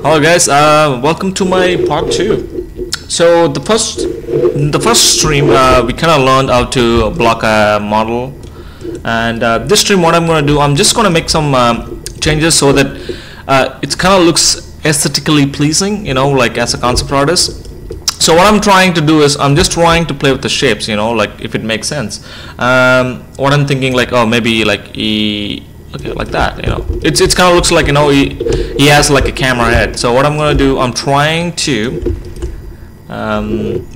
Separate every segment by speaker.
Speaker 1: Hello guys, welcome to my part 2. So the first stream we kind of learned how to block a model, and this stream what I'm going to do, I'm just going to make some changes so that it kind of looks aesthetically pleasing, like as a concept artist. So what I'm trying to do is I'm just trying to play with the shapes, like if it makes sense. What I'm thinking, like, oh, maybe like okay, like that, it's kind of looks like, he has like a camera head. So what I'm gonna do, I'm trying to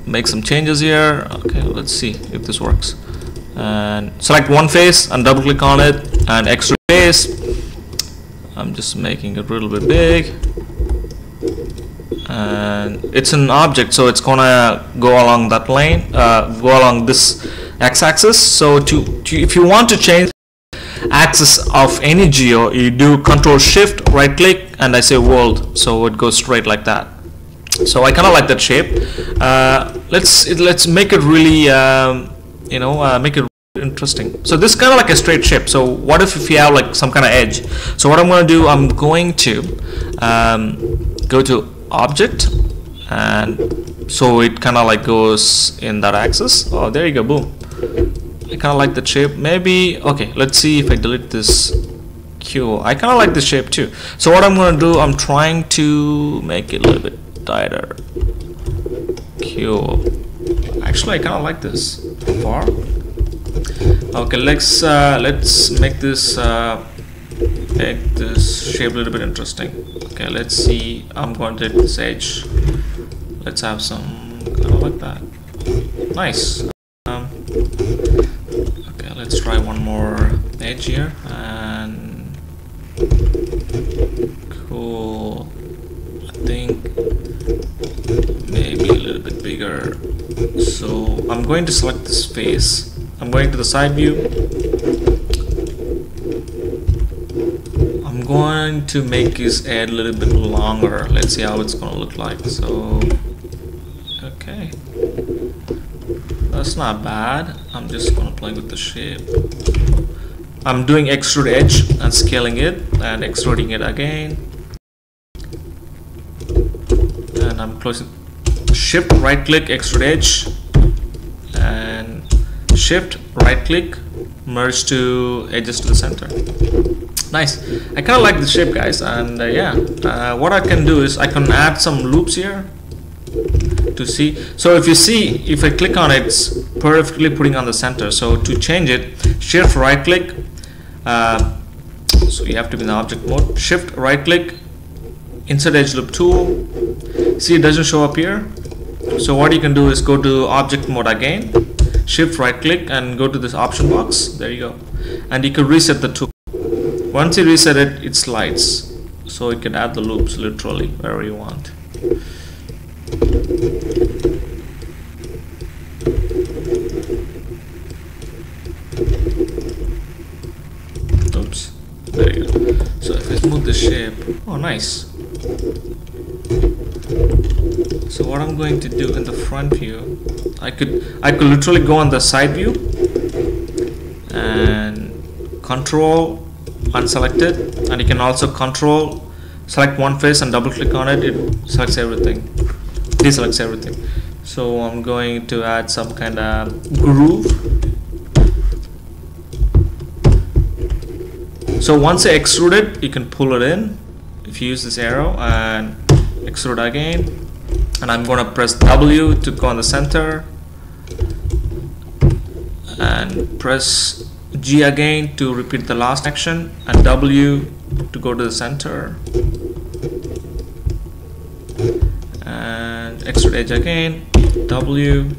Speaker 1: make some changes here. Okay, let's see if this works. And select one face and double click on it and extrude face. I'm just making it a little bit big, and it's an object, so it's gonna go along that lane, go along this x-axis. So if you want to change axis of any geo, you do Control Shift right click and I say world, so it goes straight like that. So I kind of like that shape. Let's make it really make it interesting. So this is kind of like a straight shape. So what if you have like some kind of edge? So what I'm going to do, I'm going to go to object, and so it kind of like goes in that axis. Oh, there you go, boom. I kind of like the shape. Maybe, okay, let's see if I delete this Q. I kind of like this shape too. So what I'm going to do, I'm trying to make it a little bit tighter. Q. Actually, I kind of like this far. Okay, let's make this shape a little bit interesting. Okay, let's see. I'm going to take this edge. Let's have some kind of like that. Nice. Okay, let's try one more edge here, and cool. I think maybe a little bit bigger. So I'm going to select this face. I'm going to the side view. I'm going to make his head a little bit longer. Let's see how it's going to look like. So, okay. That's not bad. I'm just going to play with the shape. I'm doing extrude edge and scaling it and extruding it again. And I'm closing. Shift right click, extrude edge, and shift right click, merge to edges to the center. Nice. I kind of like the shape, guys, and what I can do is I can add some loops here to see. So if you see, if I click on it, it's perfectly putting on the center. So to change it, shift right click, so you have to be in the object mode, shift right click, insert edge loop tool. See, it doesn't show up here. So what you can do is go to object mode again, shift right click and go to this option box. There you go, and you can reset the tool. Once you reset it, it slides, so you can add the loops literally wherever you want. Oops, there you go. So if I smooth the shape, oh nice. So what I'm going to do in the front view, I could literally go on the side view and control unselect it, and you can also control select one face and double click on it. It selects everything, deselects everything. So I'm going to add some kind of groove. So once I extrude it, you can pull it in if you use this arrow, and extrude again. And I'm going to press W to go on the center, and press G again to repeat the last action, and W to go to the center, and extrude edge again, W.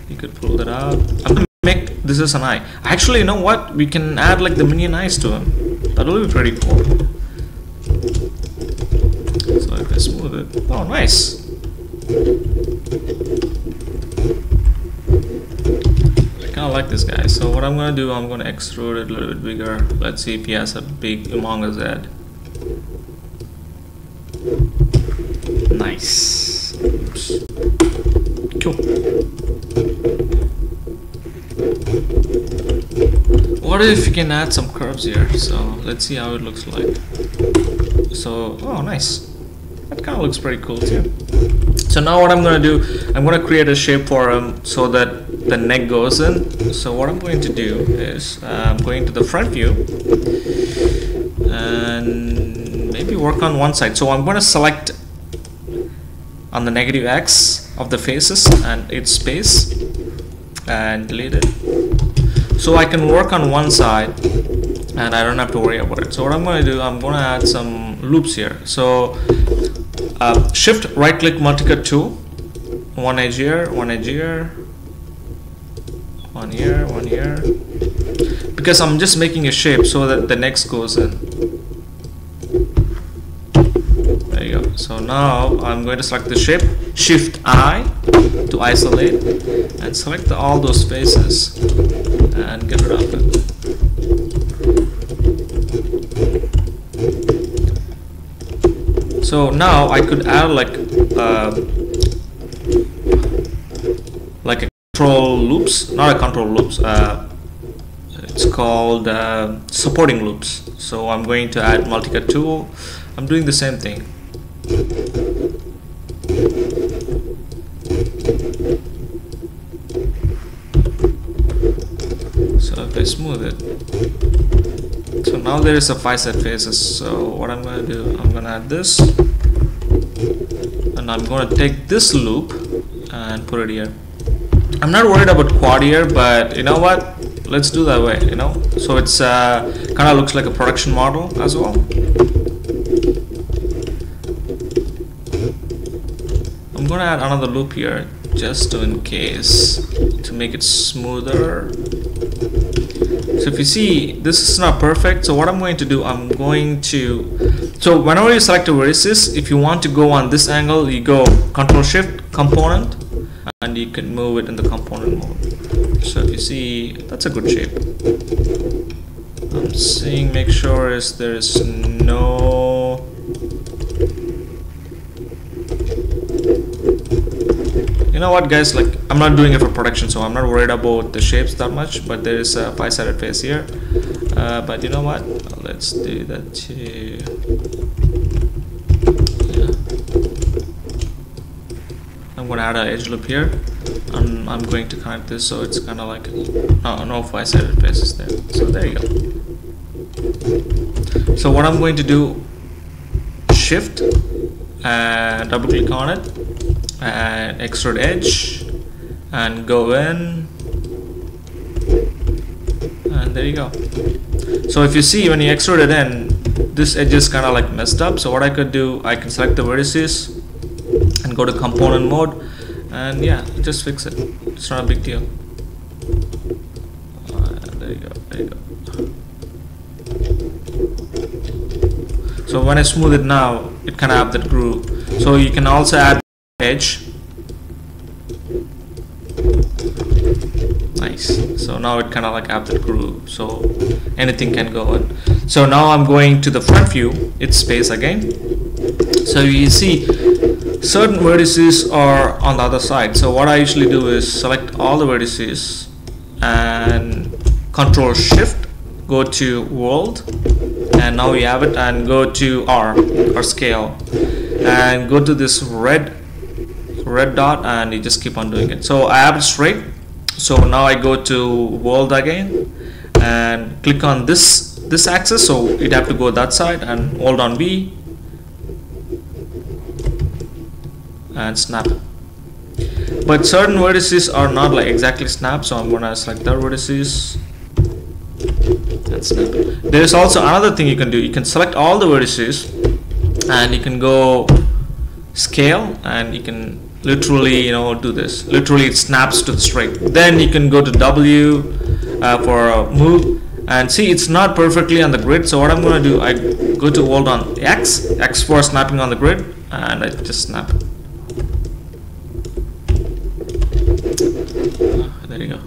Speaker 1: You could pull that out. I'm going to make this is an eye. Actually, you know what? We can add like the minion eyes to him. That will be pretty cool. So if I smooth it, oh nice. I kind of like this guy. So what I'm going to do, I'm going to extrude it a little bit bigger. Let's see if he has a big humongous head. Nice. Oops. Cool. What if you can add some curves here? So let's see how it looks like. So, oh nice, that kind of looks pretty cool too. So now what I'm going to do, I'm going to create a shape for him so that the neck goes in. So what I'm going to do is I'm going to the front view and maybe work on one side. So I'm going to select on the negative X of the faces and its space and delete it. So I can work on one side and I don't have to worry about it. So what I'm going to do, I'm going to add some loops here. So shift right click multi-cut tool, one edge here, one edge here, one here, one here, because I'm just making a shape so that the next goes in. There you go. So now I'm going to select the shape, shift I to isolate and select all those faces and get rid of it. So now I could add like a control loops, not a control loops, it's called supporting loops. So I'm going to add multi-cut tool. I'm doing the same thing. So if I smooth it, so now there is a 5 set faces. So what I'm going to do, I'm going to add this and I'm going to take this loop and put it here. I'm not worried about quad here, but you know what, let's do that way, you know. So it's kind of looks like a production model as well. I'm going to add another loop here just in case, to make it smoother. So if you see, this is not perfect. So what I'm going to do, I'm going to, so whenever you select a vertices, if you want to go on this angle, you go Control Shift Component and you can move it in the component mode. So if you see, that's a good shape. I'm seeing, make sure is there is no, you know what guys, like I'm not doing it for production, so I'm not worried about the shapes that much, but there is a 5-sided face here. But you know what, let's do that too. Yeah. I'm going to add an edge loop here and I'm going to connect this so it's kind of like no 5-sided faces there. So there you go. So what I'm going to do, shift and double click on it and extrude edge and go in, and there you go. So if you see, when you extrude it in, this edge is kind of like messed up. So what I could do, I can select the vertices and go to component mode and yeah, just fix it. It's not a big deal. There you go, there you go. So when I smooth it now, it kind of have that groove. So you can also add edge. Nice. So now it kind of like have that groove, so anything can go in. So now I'm going to the front view, its space again. So you see certain vertices are on the other side. So what I usually do is select all the vertices and Control Shift, go to world, and now we have it, and go to R or scale and go to this red dot and you just keep on doing it. So I have it straight. So now I go to world again and click on this axis, so you'd have to go that side and hold on V and snap it. But certain vertices are not like exactly snap, so I'm gonna select the vertices and snap it. There's also another thing you can do. You can select all the vertices and you can go scale and you can literally, you know, do this. Literally it snaps to the straight. Then you can go to W for a move and see it's not perfectly on the grid. So what I'm going to do, I go to hold on X for snapping on the grid, and I just snap. There you go.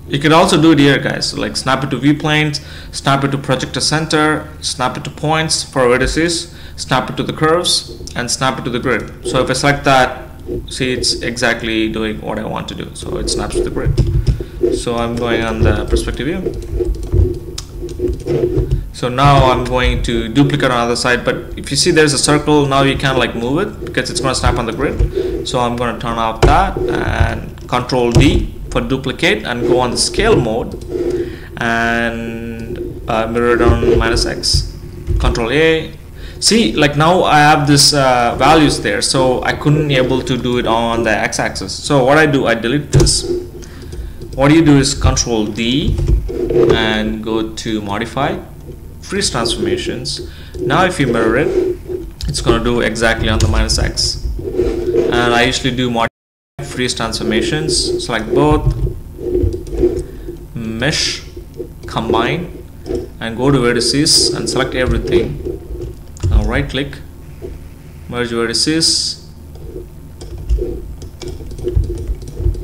Speaker 1: You could also do it here guys, so like snap it to viewplanes, snap it to projector center, snap it to points for vertices, snap it to the curves, and snap it to the grid. So if I select that, see it's exactly doing what I want to do, so it snaps to the grid. So I'm going on the perspective view. So now I'm going to duplicate on the other side, but if you see there's a circle, now you can't like move it because it's going to snap on the grid. So I'm going to turn off that and Control D for duplicate and go on the scale mode and mirror it on -X. Control A. See, like now I have this values there, so I couldn't able to do it on the x-axis. So what I do, I delete this. What you do is Control D and go to modify, freeze transformations. Now if you mirror it, it's going to do exactly on the -X. And I usually do modify, freeze transformations, select both, mesh, combine, and go to vertices and select everything. Now right click, merge vertices.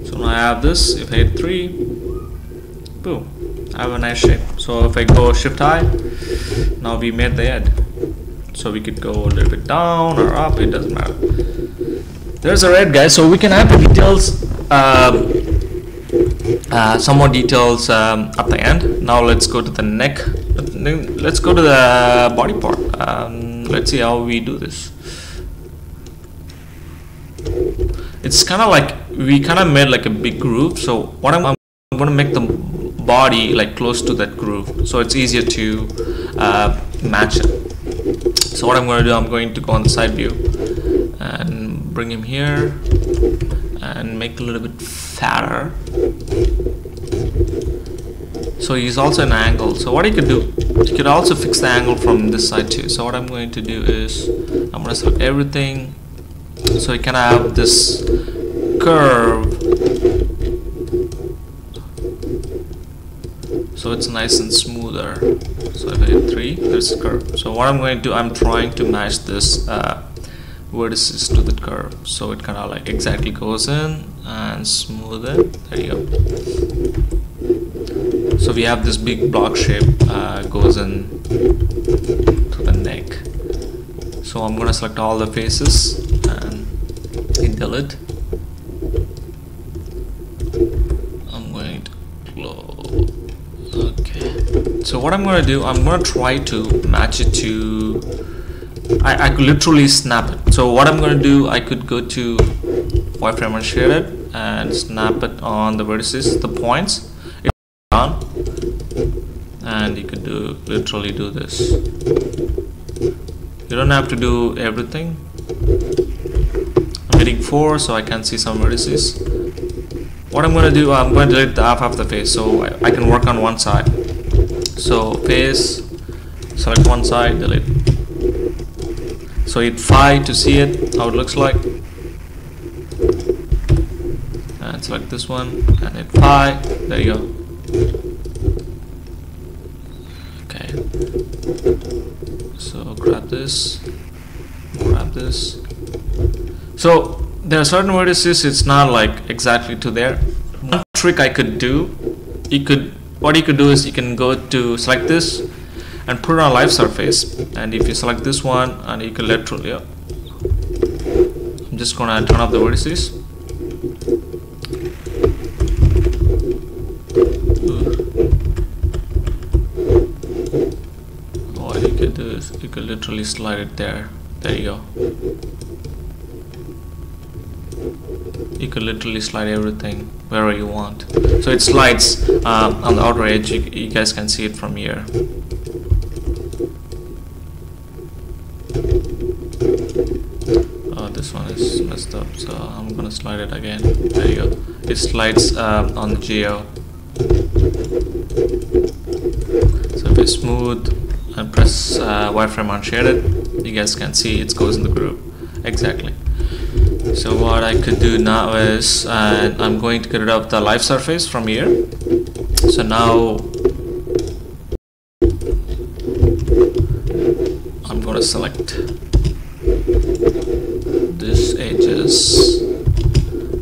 Speaker 1: So now I have this. If I hit 3, boom, I have a nice shape. So if I go Shift I, now we made the head. So we could go a little bit down or up, it doesn't matter. There's a red, guys, so we can add the details, some more details at the end. Now let's go to the neck. Let's go to the body part. Let's see how we do this. It's kind of like we kind of made like a big groove. So what I'm going to make the body like close to that groove, so it's easier to match it. So what I'm going to do, I'm going to go on the side view and bring him here and make a little bit fatter. So he's also an angle. So what you could do, you could also fix the angle from this side too. So what I'm going to do is I'm going to select everything, so you can have this curve, so it's nice and smoother. So if I hit 3, there's a curve. So what I'm going to do, I'm trying to match this vertices to the curve, so it kind of like exactly goes in and smooth it. There you go. So we have this big block shape goes in to the neck. So I'm going to select all the faces and hit delete. I'm going to close. Okay. So what I'm going to do, I'm going to try to match it to, I could literally snap it. So what I'm going to do, I could go to wireframe and shade it and snap it on the vertices, the points. It's done. And you could do literally do this. You don't have to do everything. I'm hitting 4 so I can see some vertices. What I'm going to do, I'm going to delete the half of the face so I can work on one side. So face, select one side, delete. So hit 5 to see it, how it looks like. And select this one and hit 5. There you go. Okay. So grab this. So there are certain vertices, it's not like exactly to there. One trick I could do, what you could do is you can go to select this and put it on live surface, and if you select this one and you can literally, I'm just gonna turn off the vertices. What you could do is you could literally slide it there. There you go. You could literally slide everything wherever you want. So it slides on the outer edge. You guys can see it from here. Oh, this one is messed up, so I'm gonna slide it again. There you go. It slides on the geo. So if you smooth and press wireframe unshaded, you guys can see it goes in the groove exactly. So what I could do now is I'm going to get rid of the live surface from here. So now I'm going to select this edges.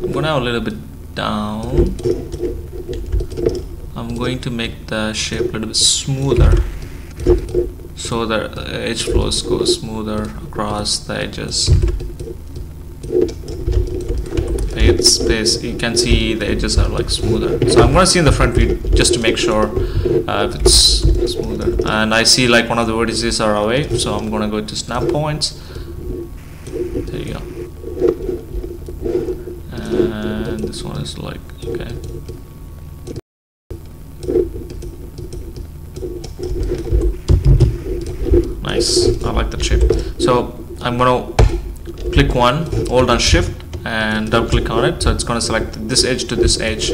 Speaker 1: I'm going to have a little bit down. I'm going to make the shape a little bit smoother, so the edge flows go smoother across the edges. Hit space, you can see the edges are like smoother. So I'm going to see in the front view just to make sure if it's smoother. And I see like one of the vertices are away, so I'm gonna go to snap points. There you go. And this one is like, okay. Nice, I like that shape. So I'm gonna click one, hold on shift and double click on it, so it's gonna select this edge to this edge.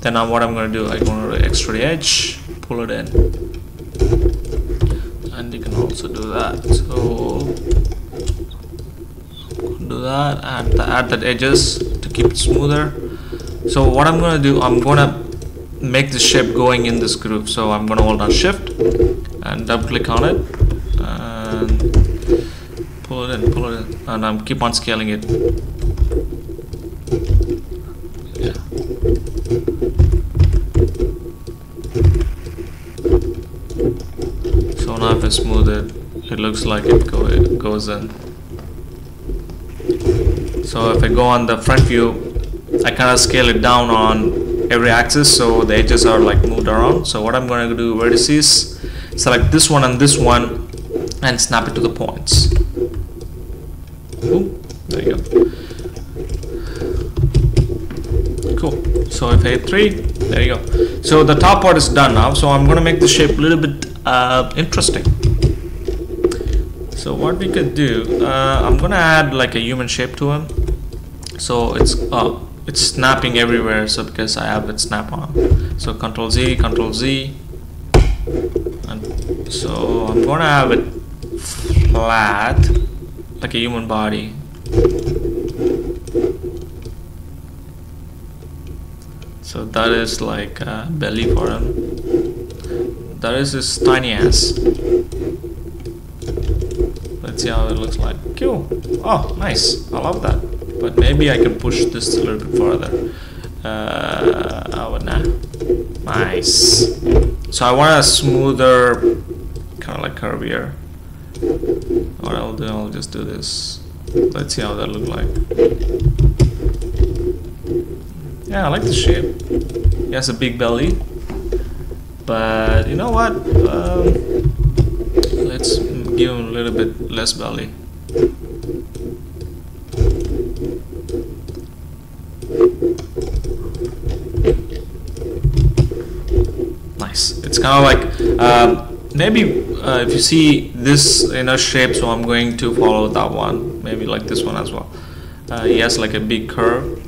Speaker 1: Then what I'm gonna do, I'm gonna extrude the edge, pull it in, and you can also do that. So do that, add that edges to keep it smoother. So what I'm gonna do, I'm gonna make the shape going in this groove. So I'm gonna hold on shift and double click on it and pull it in, and I'm keep on scaling it. Yeah. So now if I smooth it, it looks like it goes in. So if I go on the front view, I kind of scale it down on every axis, so the edges are like moved around. So what I'm going to do, vertices, select this one and this one and snap it to the points. Ooh, there you go. Cool. So if I hit 3, there you go. So the top part is done now. So I'm going to make the shape a little bit interesting. So what we could do, I'm going to add like a human shape to him. So it's snapping everywhere. So because I have it snap on. So Control Z, and so I'm going to have it flat like a human body. So that is like a belly for him. That is his tiny ass. Let's see how it looks like. Cool. Oh, nice. I love that. But maybe I can push this a little bit further. Oh, nah. Nice. So I want a smoother, kind of like curvier. What I'll do, I'll just do this. Let's see how that looks like. Yeah, I like the shape. He has a big belly, but you know what? Let's give him a little bit less belly. Nice. It's kind of like maybe if you see this inner shape, so I'm going to follow that one. Maybe like this one as well. He has like a big curve.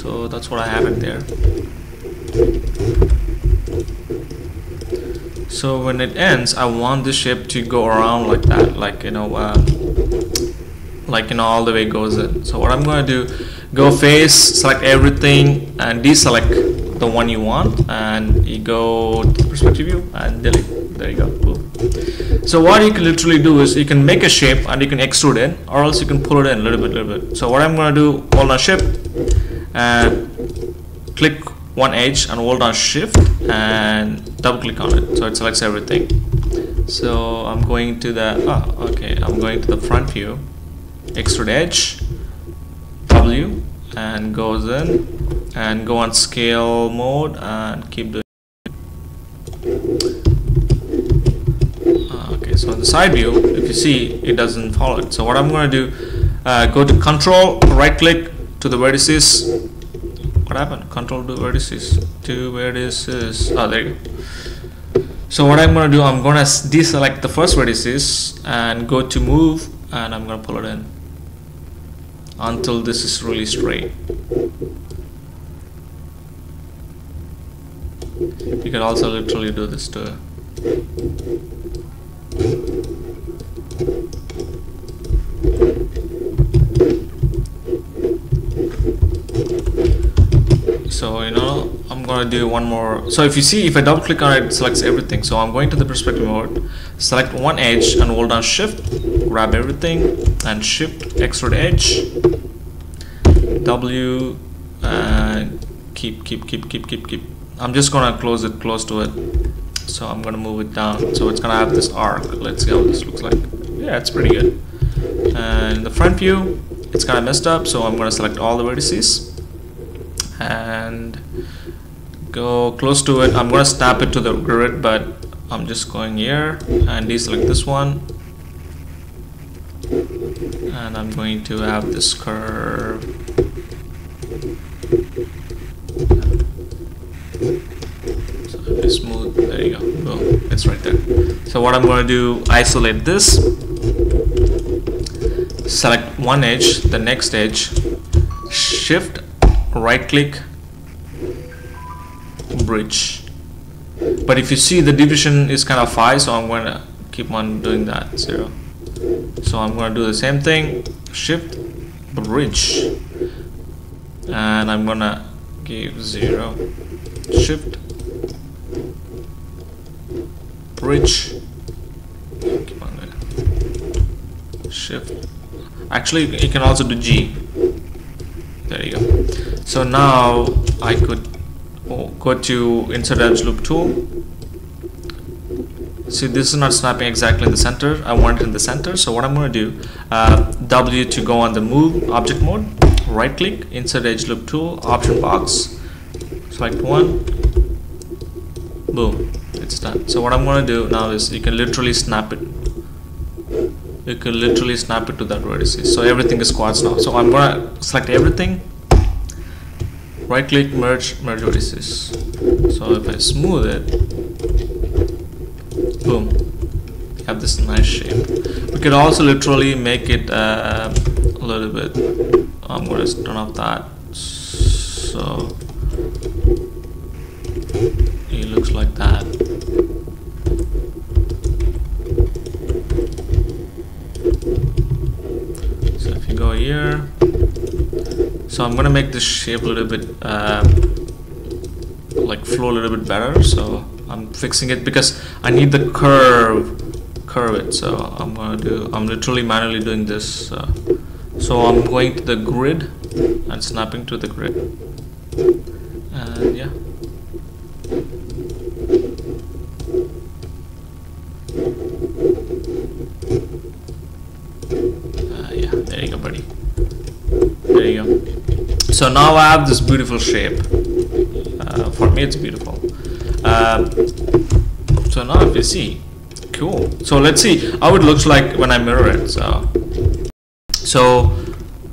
Speaker 1: So that's what I have it there. So when it ends, I want this shape to go around like that, like all the way goes in. So what I'm going to do, go face, select everything, and deselect the one you want, and you go to the perspective view and delete. There you go. Boom. So what you can literally do is you can make a shape and you can extrude it, or else you can pull it in a little bit. So what I'm going to do, hold on shift and click one edge and hold on shift and double click on it, so it selects everything. So I'm going to the I'm going to the front view, extrude edge, W, and goes in, and go on scale mode and keep doing. Okay, so in the side view, if you see, it doesn't follow it. So what I'm going to do, go to Control, right click to the vertices. What happened? Control to vertices. To vertices. Oh, there you go. So what I'm going to do, I'm going to deselect the first vertices and go to move, and I'm going to pull it in until this is really straight. You can also literally do this too. So I'm gonna do one more. So if you see, if I double click on it, it selects everything. So I'm going to the perspective mode, select one edge and hold down shift, grab everything and shift, extrude edge, W, and keep. I'm just gonna close it close to it. So I'm gonna move it down, so it's gonna have this arc. Let's see how this looks like. Yeah, it's pretty good. And the front view, it's kind of messed up, so I'm gonna select all the vertices and go close to it. I'm gonna snap it to the grid, but I'm just going here and deselect this one, and I'm going to have this curve. So smooth. There you go. Boom. It's right there. So what I'm going to do, isolate this, select one edge, the next edge, shift, right click, bridge. But if you see, the division is kind of 5, so I'm going to keep on doing that, 0. So I'm going to do the same thing, shift, bridge, and I'm going to give 0, shift, bridge, keep on going, shift. Actually, you can also do G. There you go. So now I could go to insert edge loop tool. See, this is not snapping exactly in the center. I want it in the center. So what I'm going to do, W to go on the move object mode, right click, insert edge loop tool, option box, select one, boom, it's done. So what I'm going to do now is you can literally snap it. You can literally snap it to that vertices. So everything is quads now. So I'm going to select everything, right click, merge vertices. So if I smooth it, boom, you have this nice shape. We could also literally make it a little bit. I'm going to turn off that, so it looks like that. So if you go here, so I'm going to make this shape a little bit like flow a little bit better. So I'm fixing it because I need the curve it. So I'm literally manually doing this. So I'm going to the grid and snapping to the grid, and yeah. Yeah, there you go, buddy. There you go. So now I have this beautiful shape. For me, it's beautiful. So now if you see, cool. So let's see how it looks like when I mirror it. So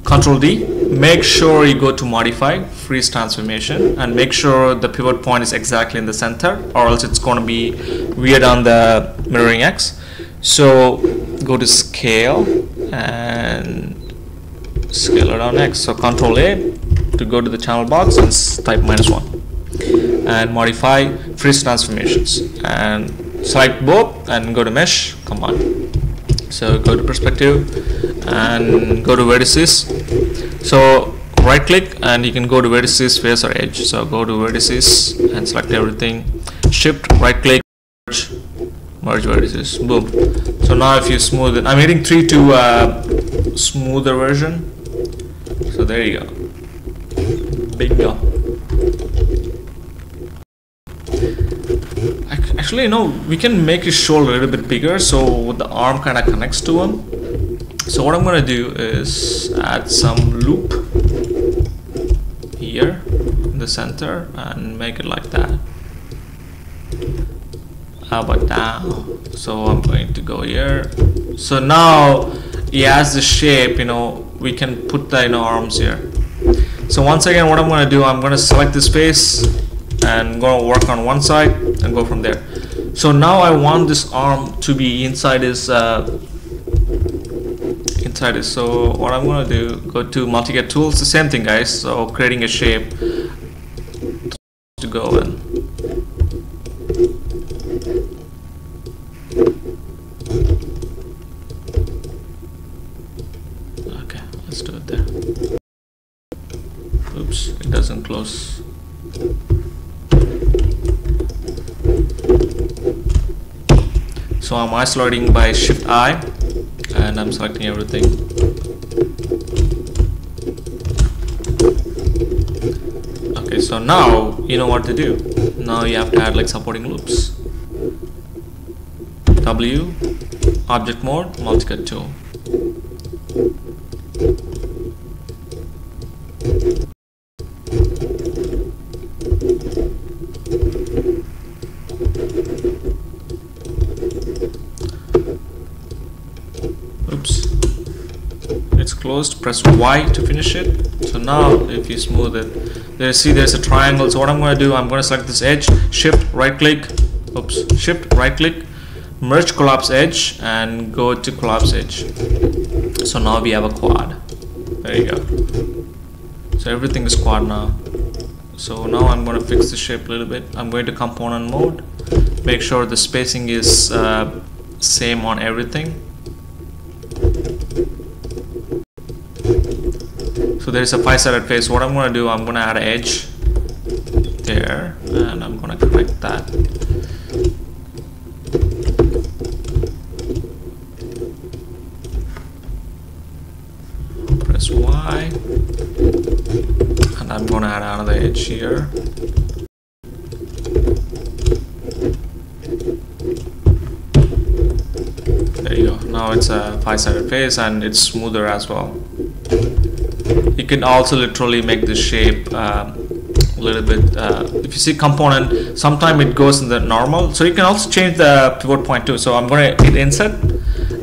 Speaker 1: Control D, make sure you go to modify, freeze transformation, and make sure the pivot point is exactly in the center, or else it's going to be weird on the mirroring X. So go to scale and scale it on X. So Control A to go to the channel box and type -1, and modify freeze transformations, and select both and go to mesh, come on. So go to perspective and go to vertices. So right click and you can go to vertices, face or edge. So go to vertices and select everything, shift, right click, merge vertices, boom. So now if you smooth it, I'm hitting 3 to smoother version. So there you go, bingo. Actually, you know, we can make his shoulder a little bit bigger so the arm kind of connects to him. So what I'm going to do is add some loop here in the center and make it like that. How about now? So I'm going to go here. So now he has the shape, you know, we can put the arms here. So once again, what I'm going to do, I'm going to select this face and going to work on one side and go from there. So now I want this arm to be inside his so what I'm going to do, go to multi-get tools, the same thing guys. So creating a shape to go in. Okay, let's do it there. Oops, it doesn't close. So I'm isolating by Shift I and I'm selecting everything. Okay, so now you know what to do. Now you have to add like supporting loops. W, object mode, multi-cut tool. oops, it's closed. Press Y to finish it. So now if you smooth it, there's a triangle. So what I'm going to do, I'm going to select this edge, shift right click, oops, shift right click, merge collapse edge, and go to collapse edge. So now we have a quad. There you go. So everything is quad now. So now I'm going to fix the shape a little bit. I'm going to component mode, make sure the spacing is same on everything. So there's a 5-sided face. What I'm going to do, I'm going to add an edge there, and I'm going to connect that. Press Y, and I'm going to add another edge here. There you go. Now it's a 5-sided face and it's smoother as well. You can also literally make the shape a little bit. If you see component, sometimes it goes in the normal. So you can also change the pivot point too. So I'm going to hit insert,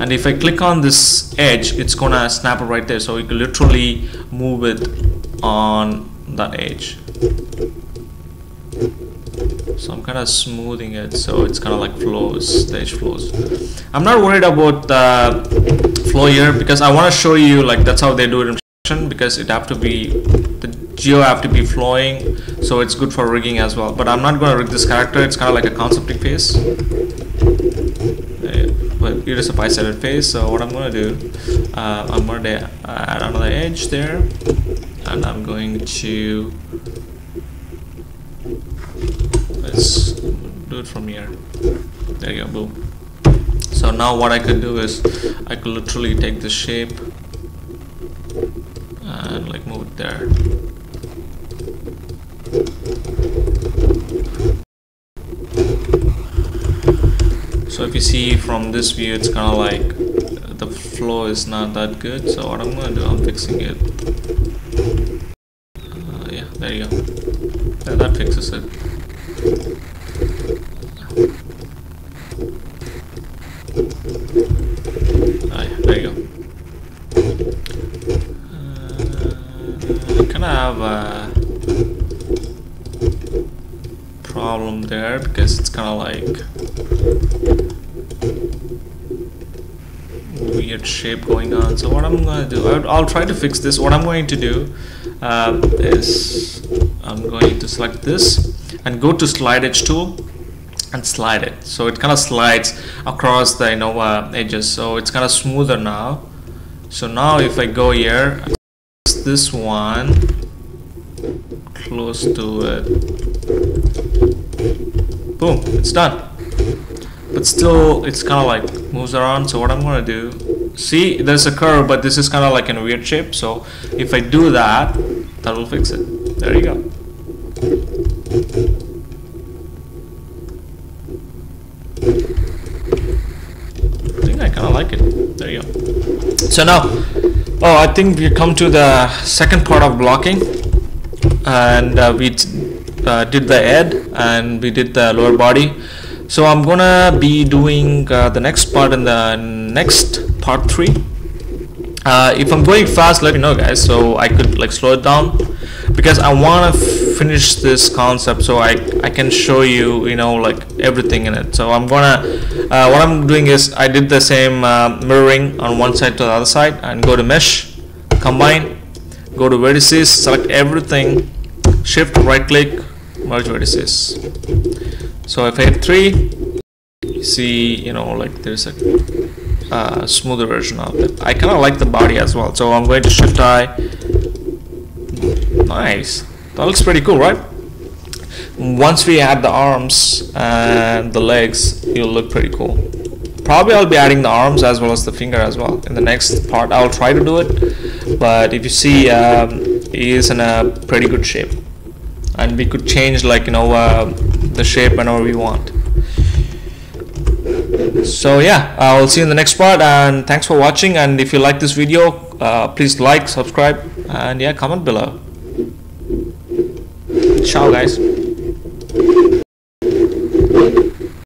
Speaker 1: and if I click on this edge, it's going to snap it right there. So you can literally move it on that edge. So I'm kind of smoothing it so it's kind of like flows, the edge flows. I'm not worried about the flow here because I want to show you like that's how they do it in production, because it have to be, the geo have to be flowing, so it's good for rigging as well. But I'm not going to rig this character. It's kind of like a concepting face, but it is a 5-sided face. So what I'm going to do, I'm going to add another edge there, and I'm going to, let's do it from here. There you go, boom. So now what I could do is I could literally take this shape and like move it there. So if you see from this view, it's kind of like the flow is not that good. So what I'm going to do, I'm fixing it. Yeah, there you go. Yeah, that fixes it. There you go. I kind of have a problem there because it's kind of like weird shape going on. So what I'm going to do, I'll try to fix this. What I'm going to do is I'm going to select this and go to slide edge tool and slide it, so it kind of slides across the edges, so it's kind of smoother now. So now if I go here, this one close to it, boom, it's done. But still it's kind of like moves around. So what I'm going to do, see there's a curve, but this is kind of like in a weird shape. So if I do that, that will fix it. There you go. I think I kind of like it. There you go. So now, I think we come to the second part of blocking, and we did the head and we did the lower body. So I'm gonna be doing the next part in the next part 3. If I'm going fast, let me know, guys, so I could like slow it down, because I want to finish this concept so I can show you like everything in it. So I'm gonna what I'm doing is I did the same mirroring on one side to the other side, and go to mesh, combine, go to vertices, select everything, shift right click, merge vertices. So if I hit 3, you see like there's a smoother version of it. I kind of like the body as well, so I'm going to shift I. Nice, that looks pretty cool, right? Once we add the arms and the legs, it'll look pretty cool. Probably I'll be adding the arms as well as the finger as well in the next part. I'll try to do it, but if you see he is in a pretty good shape, and we could change like the shape whenever we want. So yeah, I'll see you in the next part, and thanks for watching. And if you like this video, please like, subscribe, and yeah, comment below. Ciao guys.